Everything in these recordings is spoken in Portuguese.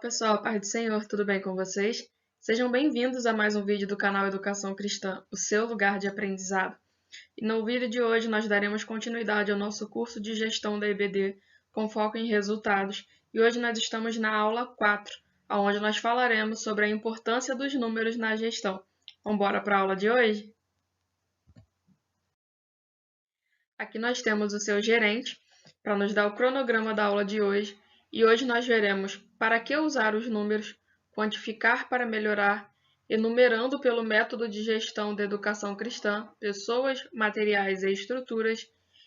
pessoal, paz do Senhor, tudo bem com vocês? Sejam bem-vindos a mais um vídeo do canal Educação Cristã, o seu lugar de aprendizado. E no vídeo de hoje nós daremos continuidade ao nosso curso de gestão da EBD, com foco em resultados, e hoje nós estamos na aula 4, onde nós falaremos sobre a importância dos números na gestão. Vamos embora para a aula de hoje? Aqui nós temos o seu gerente, para nos dar o cronograma da aula de hoje, e hoje nós veremos para que usar os números, quantificar para melhorar, enumerando pelo método de gestão da educação cristã, pessoas, materiais e estruturas,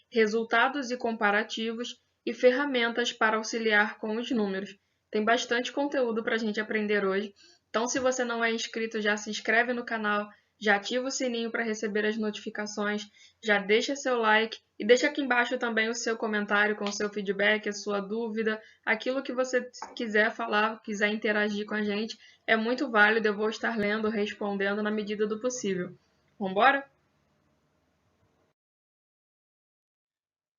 resultados e comparativos e ferramentas para auxiliar com os números. Tem bastante conteúdo para a gente aprender hoje, então se você não é inscrito, já se inscreve no canal, já ativa o sininho para receber as notificações, já deixa seu like e deixa aqui embaixo também o seu comentário com o seu feedback, a sua dúvida, aquilo que você quiser falar, quiser interagir com a gente, é muito válido, eu vou estar lendo, respondendo na medida do possível. Vamos embora?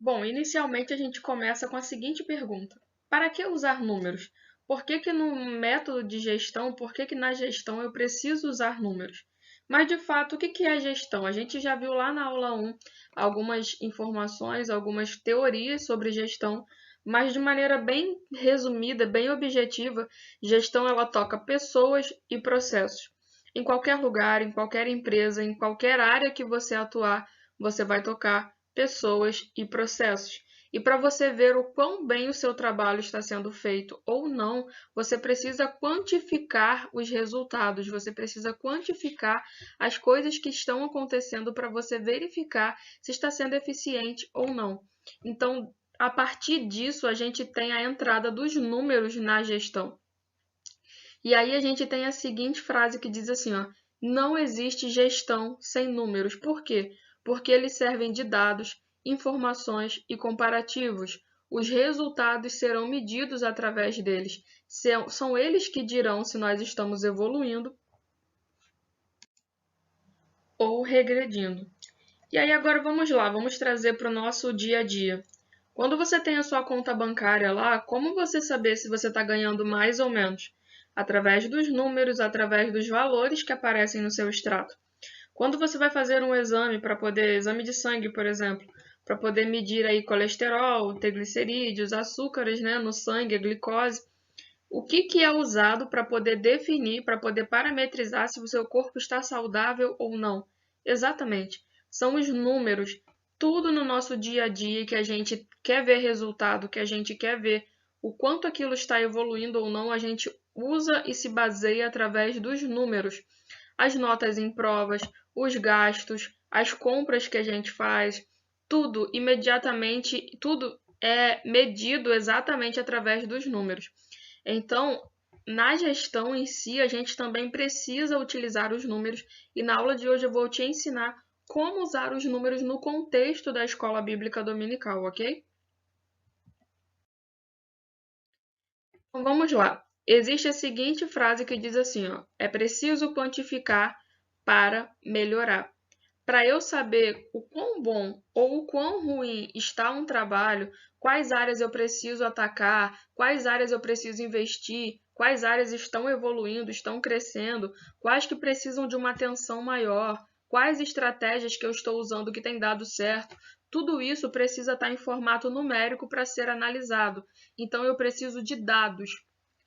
Bom, inicialmente a gente começa com a seguinte pergunta: para que usar números? Por que no método de gestão, por que na gestão eu preciso usar números? Mas, de fato, o que é gestão? A gente já viu lá na aula 1 algumas informações, algumas teorias sobre gestão, mas de maneira bem resumida, bem objetiva, gestão ela toca pessoas e processos. Em qualquer lugar, em qualquer empresa, em qualquer área que você atuar, você vai tocar pessoas e processos. E para você ver o quão bem o seu trabalho está sendo feito ou não, você precisa quantificar os resultados, você precisa quantificar as coisas que estão acontecendo para você verificar se está sendo eficiente ou não. Então, a partir disso, a gente tem a entrada dos números na gestão. E aí a gente tem a seguinte frase que diz assim, ó: não existe gestão sem números. Por quê? Porque eles servem de dados, informações e comparativos. Os resultados serão medidos através deles. São eles que dirão se nós estamos evoluindo ou regredindo. E aí agora vamos lá, vamos trazer para o nosso dia a dia. Quando você tem a sua conta bancária lá, como você saber se você está ganhando mais ou menos? Através dos números, através dos valores que aparecem no seu extrato. Quando você vai fazer um exame exame de sangue, por exemplo, para poder medir aí colesterol, triglicerídeos, açúcares, né, no sangue, a glicose, o que é usado para poder definir, para poder parametrizar se o seu corpo está saudável ou não? Exatamente, são os números. Tudo no nosso dia a dia que a gente quer ver resultado, que a gente quer ver o quanto aquilo está evoluindo ou não, a gente usa e se baseia através dos números. As notas em provas, os gastos, as compras que a gente faz, tudo imediatamente, tudo é medido exatamente através dos números. Então, na gestão em si, a gente também precisa utilizar os números, e na aula de hoje eu vou te ensinar como usar os números no contexto da escola bíblica dominical, ok? Então vamos lá. Existe a seguinte frase que diz assim, ó: é preciso quantificar para melhorar. Para eu saber o quão bom ou o quão ruim está um trabalho, quais áreas eu preciso atacar, quais áreas eu preciso investir, quais áreas estão evoluindo, estão crescendo, quais que precisam de uma atenção maior, quais estratégias que eu estou usando que tem dado certo, tudo isso precisa estar em formato numérico para ser analisado. Então, eu preciso de dados.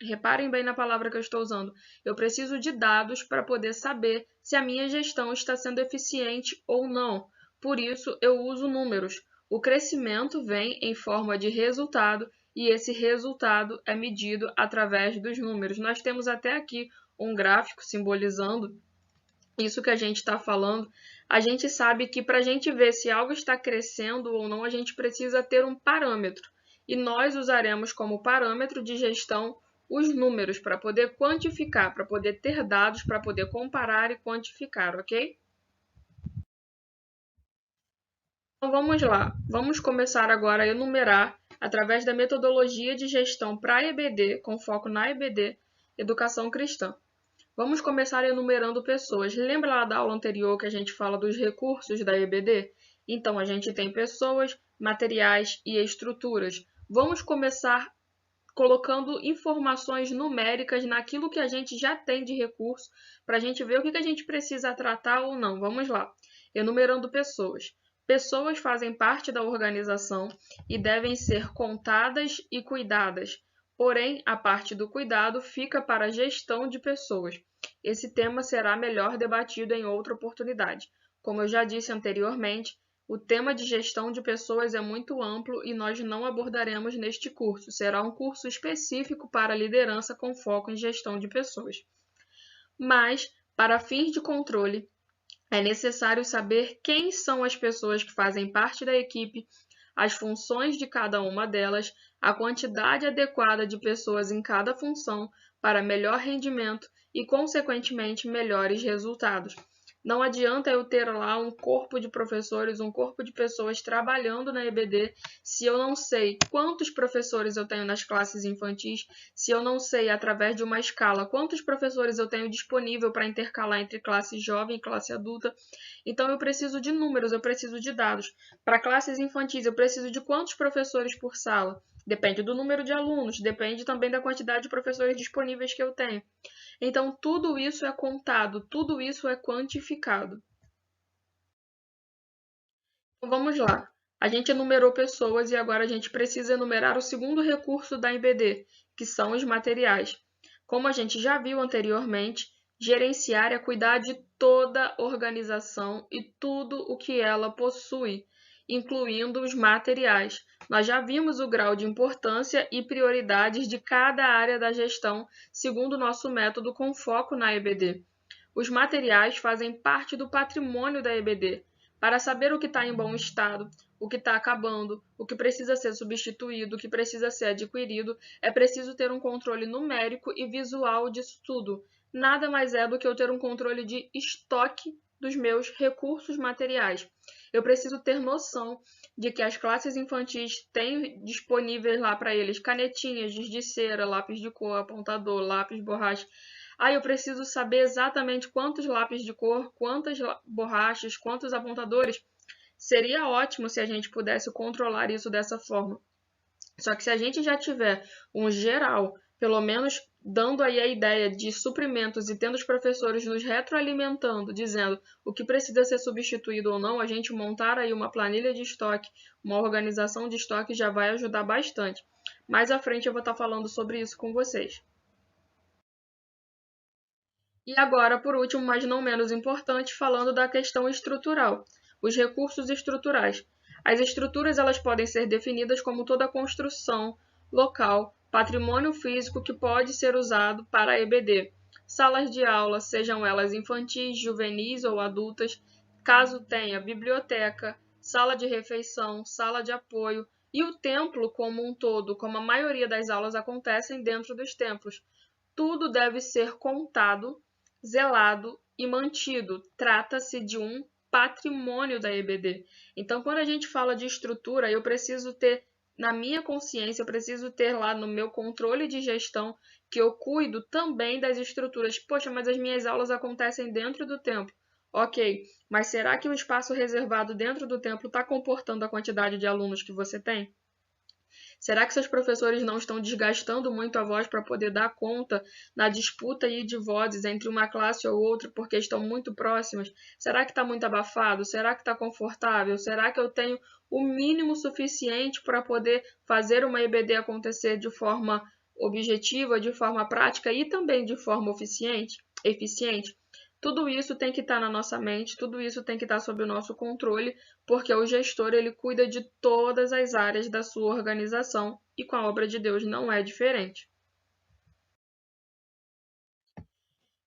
Reparem bem na palavra que eu estou usando. Eu preciso de dados para poder saber se a minha gestão está sendo eficiente ou não. Por isso, eu uso números. O crescimento vem em forma de resultado e esse resultado é medido através dos números. Nós temos até aqui um gráfico simbolizando isso que a gente está falando. A gente sabe que para a gente ver se algo está crescendo ou não, a gente precisa ter um parâmetro. E nós usaremos como parâmetro de gestão os números para poder quantificar, para poder ter dados, para poder comparar e quantificar, ok? Então vamos lá, vamos começar agora a enumerar através da metodologia de gestão para EBD, com foco na EBD, Educação Cristã. Vamos começar enumerando pessoas. Lembra lá da aula anterior que a gente fala dos recursos da EBD? Então, a gente tem pessoas, materiais e estruturas. Vamos começar colocando informações numéricas naquilo que a gente já tem de recurso, para a gente ver o que a gente precisa tratar ou não. Vamos lá. Enumerando pessoas. Pessoas fazem parte da organização e devem ser contadas e cuidadas. Porém, a parte do cuidado fica para a gestão de pessoas. Esse tema será melhor debatido em outra oportunidade. Como eu já disse anteriormente, o tema de gestão de pessoas é muito amplo e nós não abordaremos neste curso. Será um curso específico para liderança com foco em gestão de pessoas. Mas, para fins de controle, é necessário saber quem são as pessoas que fazem parte da equipe, as funções de cada uma delas, a quantidade adequada de pessoas em cada função para melhor rendimento e, consequentemente, melhores resultados. Não adianta eu ter lá um corpo de professores, um corpo de pessoas trabalhando na EBD, se eu não sei quantos professores eu tenho nas classes infantis, se eu não sei, através de uma escala, quantos professores eu tenho disponível para intercalar entre classe jovem e classe adulta. Então, eu preciso de números, eu preciso de dados. Para classes infantis, eu preciso de quantos professores por sala? Depende do número de alunos, depende também da quantidade de professores disponíveis que eu tenho. Então, tudo isso é contado, tudo isso é quantificado. Então, vamos lá. A gente enumerou pessoas e agora a gente precisa enumerar o segundo recurso da IBD, que são os materiais. Como a gente já viu anteriormente, gerenciar é cuidar de toda a organização e tudo o que ela possui, incluindo os materiais. Nós já vimos o grau de importância e prioridades de cada área da gestão, segundo o nosso método com foco na EBD. Os materiais fazem parte do patrimônio da EBD. Para saber o que está em bom estado, o que está acabando, o que precisa ser substituído, o que precisa ser adquirido, é preciso ter um controle numérico e visual disso tudo. Nada mais é do que eu ter um controle de estoque dos meus recursos materiais. Eu preciso ter noção de que as classes infantis têm disponíveis lá para eles canetinhas, giz de cera, lápis de cor, apontador, lápis, borracha. Eu preciso saber exatamente quantos lápis de cor, quantas borrachas, quantos apontadores. Seria ótimo se a gente pudesse controlar isso dessa forma. Só que se a gente já tiver um geral, pelo menos dando aí a ideia de suprimentos e tendo os professores nos retroalimentando, dizendo o que precisa ser substituído ou não, a gente montar aí uma planilha de estoque, uma organização de estoque já vai ajudar bastante. Mais à frente eu vou estar falando sobre isso com vocês. E agora, por último, mas não menos importante, falando da questão estrutural, os recursos estruturais. As estruturas elas podem ser definidas como toda construção local, patrimônio físico que pode ser usado para a EBD. Salas de aula, sejam elas infantis, juvenis ou adultas, caso tenha biblioteca, sala de refeição, sala de apoio e o templo como um todo, como a maioria das aulas acontecem dentro dos templos. Tudo deve ser contado, zelado e mantido. Trata-se de um patrimônio da EBD. Então, quando a gente fala de estrutura, eu preciso ter na minha consciência, eu preciso ter lá no meu controle de gestão que eu cuido também das estruturas. Poxa, mas as minhas aulas acontecem dentro do templo. Ok, mas será que o espaço reservado dentro do templo está comportando a quantidade de alunos que você tem? Será que seus professores não estão desgastando muito a voz para poder dar conta na disputa aí de vozes entre uma classe ou outra porque estão muito próximas? Será que está muito abafado? Será que está confortável? Será que eu tenho o mínimo suficiente para poder fazer uma EBD acontecer de forma objetiva, de forma prática e também de forma eficiente? Tudo isso tem que estar na nossa mente, tudo isso tem que estar sob o nosso controle, porque o gestor ele cuida de todas as áreas da sua organização e com a obra de Deus não é diferente.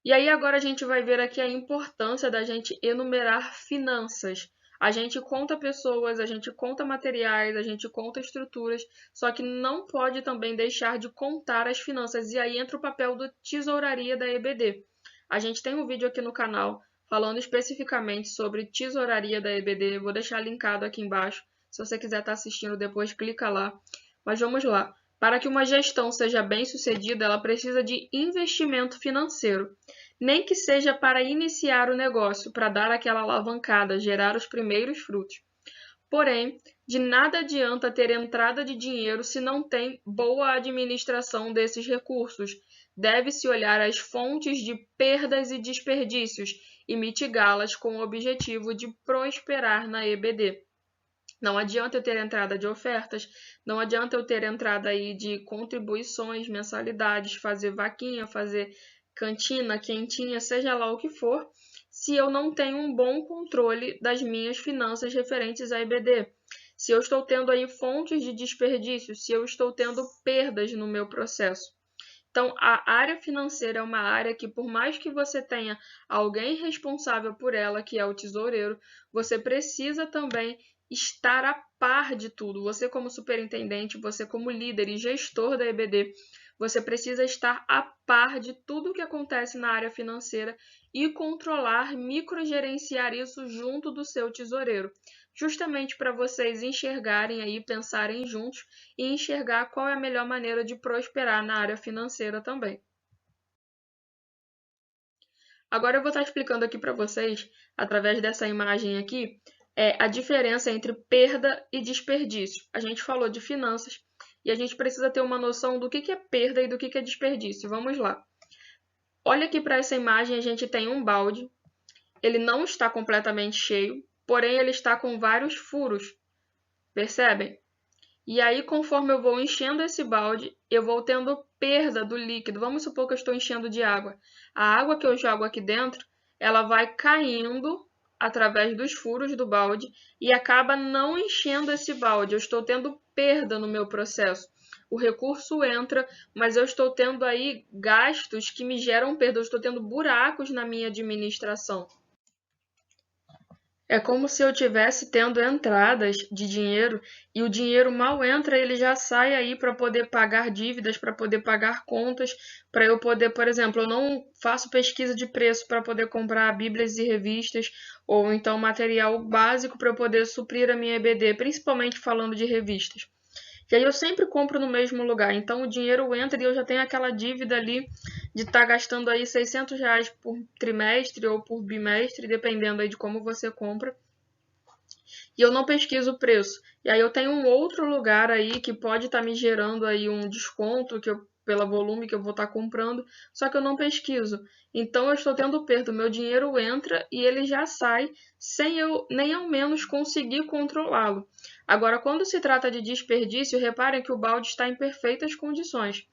E aí agora a gente vai ver aqui a importância da gente enumerar finanças. A gente conta pessoas, a gente conta materiais, a gente conta estruturas, só que não pode também deixar de contar as finanças. E aí entra o papel da tesouraria da EBD. A gente tem um vídeo aqui no canal falando especificamente sobre tesouraria da EBD. Vou deixar linkado aqui embaixo. Se você quiser estar assistindo depois, clica lá. Mas vamos lá. Para que uma gestão seja bem sucedida, ela precisa de investimento financeiro. Nem que seja para iniciar o negócio, para dar aquela alavancada, gerar os primeiros frutos. Porém, De nada adianta ter entrada de dinheiro se não tem boa administração desses recursos. Deve-se olhar as fontes de perdas e desperdícios e mitigá-las com o objetivo de prosperar na EBD. Não adianta eu ter entrada de ofertas, não adianta eu ter entrada aí de contribuições, mensalidades, fazer vaquinha, fazer cantina, quentinha, seja lá o que for, se eu não tenho um bom controle das minhas finanças referentes à EBD. Se eu estou tendo aí fontes de desperdício, se eu estou tendo perdas no meu processo. Então, a área financeira é uma área que, por mais que você tenha alguém responsável por ela, que é o tesoureiro, você precisa também estar a par de tudo. Você, como superintendente, você, como líder e gestor da EBD, você precisa estar a par de tudo o que acontece na área financeira e controlar, microgerenciar isso junto do seu tesoureiro, justamente para vocês enxergarem aí, pensarem juntos e enxergar qual é a melhor maneira de prosperar na área financeira também. Agora eu vou estar explicando aqui para vocês, através dessa imagem aqui, a diferença entre perda e desperdício. A gente falou de finanças e a gente precisa ter uma noção do que é perda e do que é desperdício. Vamos lá. Olha aqui para essa imagem, a gente tem um balde. Ele não está completamente cheio, porém ele está com vários furos. Percebem? E aí, conforme eu vou enchendo esse balde, eu vou tendo perda do líquido. Vamos supor que eu estou enchendo de água. A água que eu jogo aqui dentro, ela vai caindo através dos furos do balde e acaba não enchendo esse balde. Eu estou tendo perda no meu processo. O recurso entra, mas eu estou tendo aí gastos que me geram perda. Eu estou tendo buracos na minha administração. É como se eu tivesse tendo entradas de dinheiro e o dinheiro mal entra, ele já sai aí para poder pagar dívidas, para poder pagar contas, para eu poder, por exemplo, eu não faço pesquisa de preço para poder comprar bíblias e revistas ou então material básico para eu poder suprir a minha EBD, principalmente falando de revistas. E aí eu sempre compro no mesmo lugar, então o dinheiro entra e eu já tenho aquela dívida ali de estar gastando aí R$ 600 por trimestre ou por bimestre, dependendo aí de como você compra. E eu não pesquiso o preço. E aí eu tenho um outro lugar aí que pode estar me gerando aí um desconto pelo volume que eu vou estar comprando, só que eu não pesquiso. Então eu estou tendo perda. O meu dinheiro entra e ele já sai sem eu nem ao menos conseguir controlá-lo. Agora, quando se trata de desperdício, reparem que o balde está em perfeitas condições.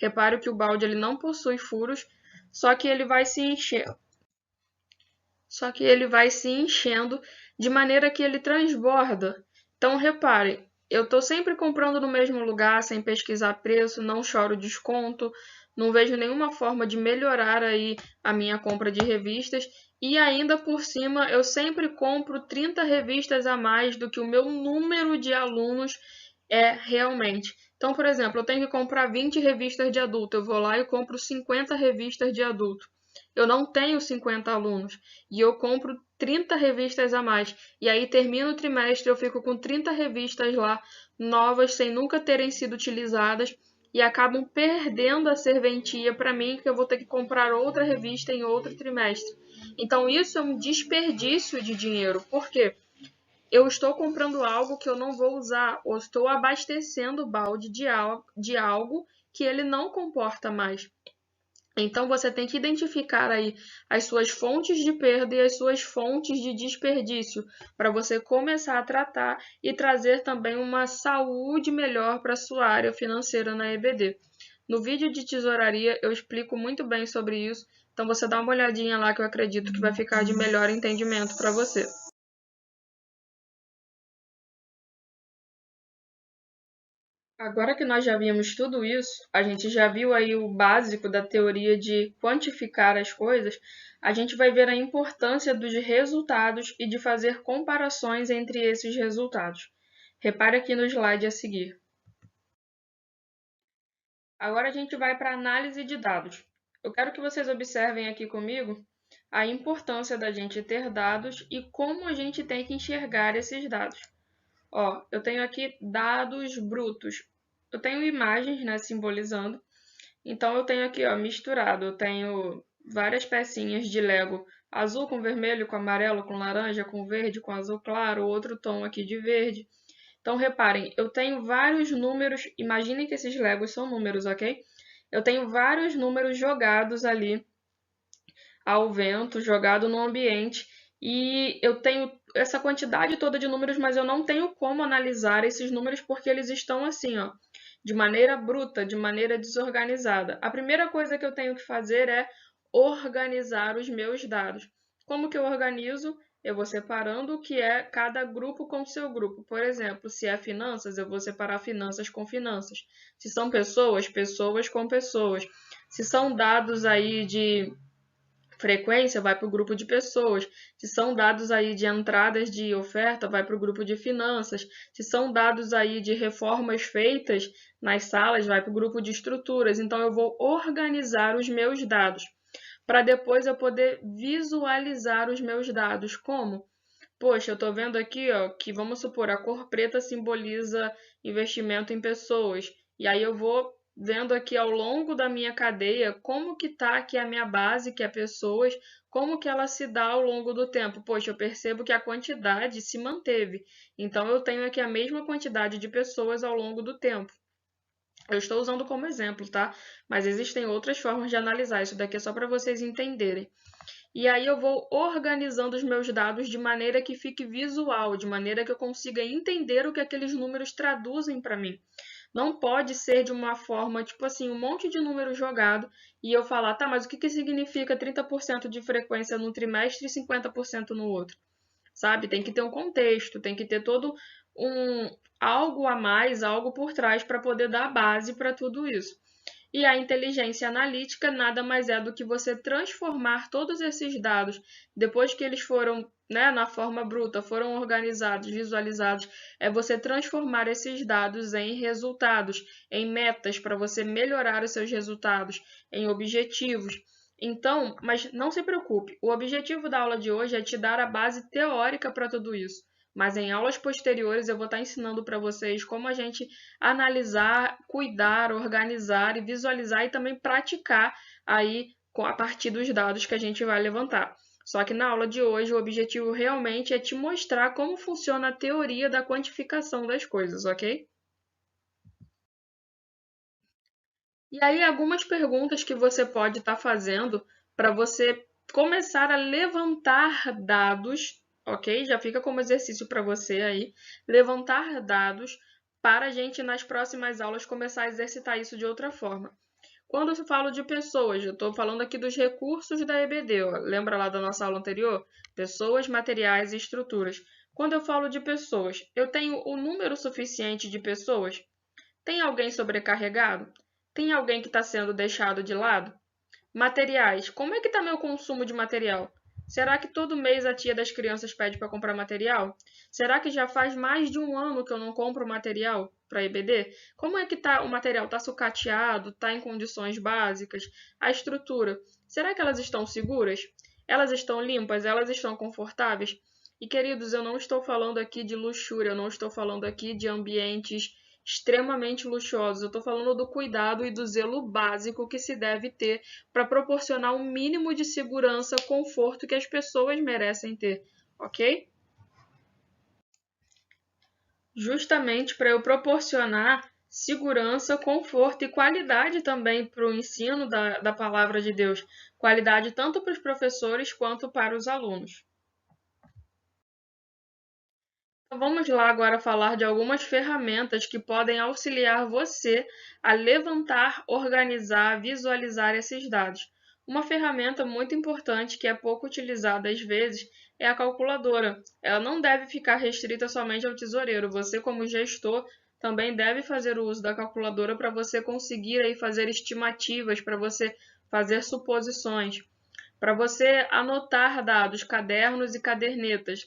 Repare que o balde ele não possui furos, só que ele vai se encher. Só que ele vai se enchendo de maneira que ele transborda. Então, repare, eu estou sempre comprando no mesmo lugar, sem pesquisar preço, não choro desconto, não vejo nenhuma forma de melhorar aí a minha compra de revistas e ainda por cima eu sempre compro 30 revistas a mais do que o meu número de alunos é realmente. Então, por exemplo, eu tenho que comprar 20 revistas de adulto, eu vou lá e compro 50 revistas de adulto. Eu não tenho 50 alunos e eu compro 30 revistas a mais. E aí termina o trimestre, eu fico com 30 revistas lá, novas, sem nunca terem sido utilizadas, e acabam perdendo a serventia para mim, que eu vou ter que comprar outra revista em outro trimestre. Então isso é um desperdício de dinheiro. Por quê? Eu estou comprando algo que eu não vou usar, ou estou abastecendo o balde de algo que ele não comporta mais. Então você tem que identificar aí as suas fontes de perda e as suas fontes de desperdício para você começar a tratar e trazer também uma saúde melhor para a sua área financeira na EBD. No vídeo de tesouraria eu explico muito bem sobre isso, então você dá uma olhadinha lá que eu acredito que vai ficar de melhor entendimento para você. Agora que nós já vimos tudo isso, a gente já viu aí o básico da teoria de quantificar as coisas, a gente vai ver a importância dos resultados e de fazer comparações entre esses resultados. Repare aqui no slide a seguir. Agora a gente vai para a análise de dados. Eu quero que vocês observem aqui comigo a importância da gente ter dados e como a gente tem que enxergar esses dados. Ó, eu tenho aqui dados brutos. Eu tenho imagens, né, simbolizando. Então eu tenho aqui, ó, misturado. Eu tenho várias pecinhas de Lego azul com vermelho, com amarelo, com laranja, com verde, com azul claro, outro tom aqui de verde. Então, reparem, eu tenho vários números, imaginem que esses Legos são números, ok? Eu tenho vários números jogados ali ao vento, jogado no ambiente, e eu tenho essa quantidade toda de números, mas eu não tenho como analisar esses números porque eles estão assim, ó, de maneira bruta, de maneira desorganizada. A primeira coisa que eu tenho que fazer é organizar os meus dados. Como que eu organizo? Eu vou separando o que é cada grupo com seu grupo. Por exemplo, se é finanças, eu vou separar finanças com finanças. Se são pessoas, pessoas com pessoas. Se são dados aí de frequência, vai para o grupo de pessoas. Se são dados aí de entradas de oferta, vai para o grupo de finanças. Se são dados aí de reformas feitas nas salas, vai para o grupo de estruturas. Então, eu vou organizar os meus dados para depois eu poder visualizar os meus dados. Como? Poxa, eu estou vendo aqui, ó, que vamos supor, a cor preta simboliza investimento em pessoas. E aí eu vou vendo aqui ao longo da minha cadeia como que está aqui a minha base, que é pessoas, como que ela se dá ao longo do tempo. Poxa, eu percebo que a quantidade se manteve. Então eu tenho aqui a mesma quantidade de pessoas ao longo do tempo. Eu estou usando como exemplo, tá? Mas existem outras formas de analisar. Isso daqui é só para vocês entenderem. E aí eu vou organizando os meus dados de maneira que fique visual, de maneira que eu consiga entender o que aqueles números traduzem para mim. Não pode ser de uma forma, tipo assim, um monte de número jogado e eu falar, tá, mas o que significa 30% de frequência num trimestre e 50% no outro? Sabe? Tem que ter um contexto, tem que ter todo um algo a mais, algo por trás para poder dar base para tudo isso. E a inteligência analítica nada mais é do que você transformar todos esses dados, depois que eles foram, né, na forma bruta, foram organizados, visualizados, é você transformar esses dados em resultados, em metas para você melhorar os seus resultados, em objetivos. Então, mas não se preocupe, o objetivo da aula de hoje é te dar a base teórica para tudo isso. Mas em aulas posteriores eu vou estar ensinando para vocês como a gente analisar, cuidar, organizar e visualizar e também praticar aí a partir dos dados que a gente vai levantar. Só que na aula de hoje o objetivo realmente é te mostrar como funciona a teoria da quantificação das coisas, ok? E aí algumas perguntas que você pode estar fazendo para você começar a levantar dados, ok? Já fica como exercício para você aí, levantar dados para a gente nas próximas aulas começar a exercitar isso de outra forma. Quando eu falo de pessoas, eu estou falando aqui dos recursos da EBD, ó. Lembra lá da nossa aula anterior? Pessoas, materiais e estruturas. Quando eu falo de pessoas, eu tenho o número suficiente de pessoas? Tem alguém sobrecarregado? Tem alguém que está sendo deixado de lado? Materiais. Como é que está meu consumo de material? Será que todo mês a tia das crianças pede para comprar material? Será que já faz mais de um ano que eu não compro material para EBD? Como é que tá o material? Está sucateado? Está em condições básicas? A estrutura. Será que elas estão seguras? Elas estão limpas? Elas estão confortáveis? E queridos, eu não estou falando aqui de luxúria, eu não estou falando aqui de ambientes extremamente luxuosos. Eu estou falando do cuidado e do zelo básico que se deve ter para proporcionar um mínimo de segurança, conforto que as pessoas merecem ter, ok? Justamente para eu proporcionar segurança, conforto e qualidade também para o ensino da palavra de Deus. Qualidade tanto para os professores quanto para os alunos. Então, vamos lá agora falar de algumas ferramentas que podem auxiliar você a levantar, organizar, visualizar esses dados. Uma ferramenta muito importante que é pouco utilizada às vezes é a calculadora. Ela não deve ficar restrita somente ao tesoureiro. Você, como gestor, também deve fazer o uso da calculadora para você conseguir aí fazer estimativas, para você fazer suposições, para você anotar dados, cadernos e cadernetas.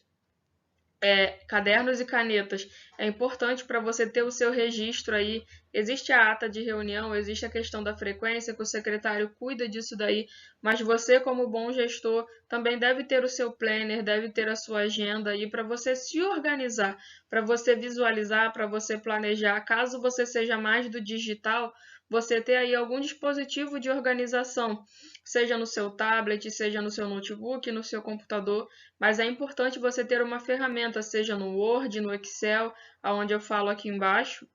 Cadernos e canetas. É importante para você ter o seu registro aí. Existe a ata de reunião, existe a questão da frequência, que o secretário cuida disso daí, mas você, como bom gestor, também deve ter o seu planner, deve ter a sua agenda aí para você se organizar, para você visualizar, para você planejar. Caso você seja mais do digital, você ter aí algum dispositivo de organização. seja no seu tablet, seja no seu notebook, no seu computador, mas é importante você ter uma ferramenta, seja no Word, no Excel, aonde eu falo aqui embaixo,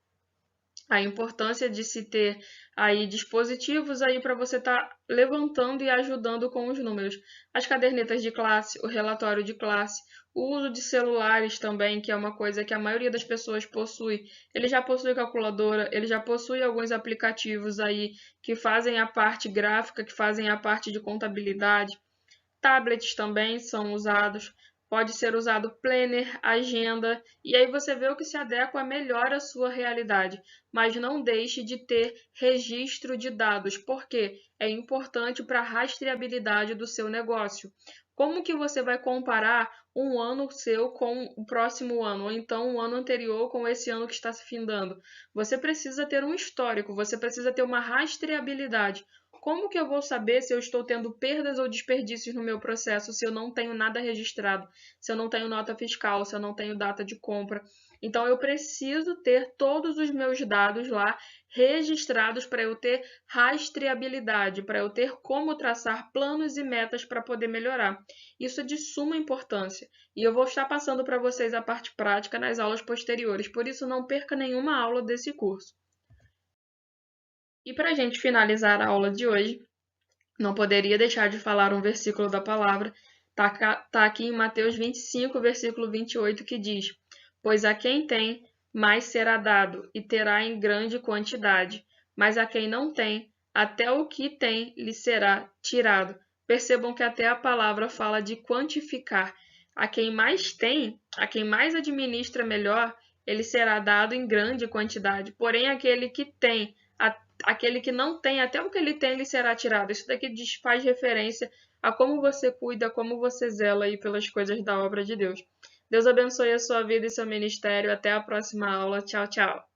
a importância de se ter aí dispositivos aí para você estar levantando e ajudando com os números. As cadernetas de classe, o relatório de classe, o uso de celulares também, que é uma coisa que a maioria das pessoas possui. Ele já possui calculadora, ele já possui alguns aplicativos aí que fazem a parte gráfica, que fazem a parte de contabilidade. Tablets também são usados. Pode ser usado planner, agenda, e aí você vê o que se adequa melhor à sua realidade. Mas não deixe de ter registro de dados, porque é importante para a rastreabilidade do seu negócio. Como que você vai comparar um ano seu com o próximo ano, ou então um ano anterior com esse ano que está se findando? Você precisa ter um histórico, você precisa ter uma rastreabilidade. Como que eu vou saber se eu estou tendo perdas ou desperdícios no meu processo se eu não tenho nada registrado, se eu não tenho nota fiscal, se eu não tenho data de compra? Então eu preciso ter todos os meus dados lá registrados para eu ter rastreabilidade, para eu ter como traçar planos e metas para poder melhorar. Isso é de suma importância e eu vou estar passando para vocês a parte prática nas aulas posteriores, por isso não perca nenhuma aula desse curso. E para a gente finalizar a aula de hoje, não poderia deixar de falar um versículo da palavra. Está aqui em Mateus 25, versículo 28, que diz: Pois a quem tem, mais será dado, e terá em grande quantidade. Mas a quem não tem, até o que tem lhe será tirado. Percebam que até a palavra fala de quantificar. A quem mais tem, a quem mais administra melhor, ele será dado em grande quantidade. Porém, aquele que tem, aquele que não tem, até o que ele tem, lhe será tirado. Isso daqui faz referência a como você cuida, como você zela aí pelas coisas da obra de Deus. Deus abençoe a sua vida e seu ministério. Até a próxima aula. Tchau, tchau.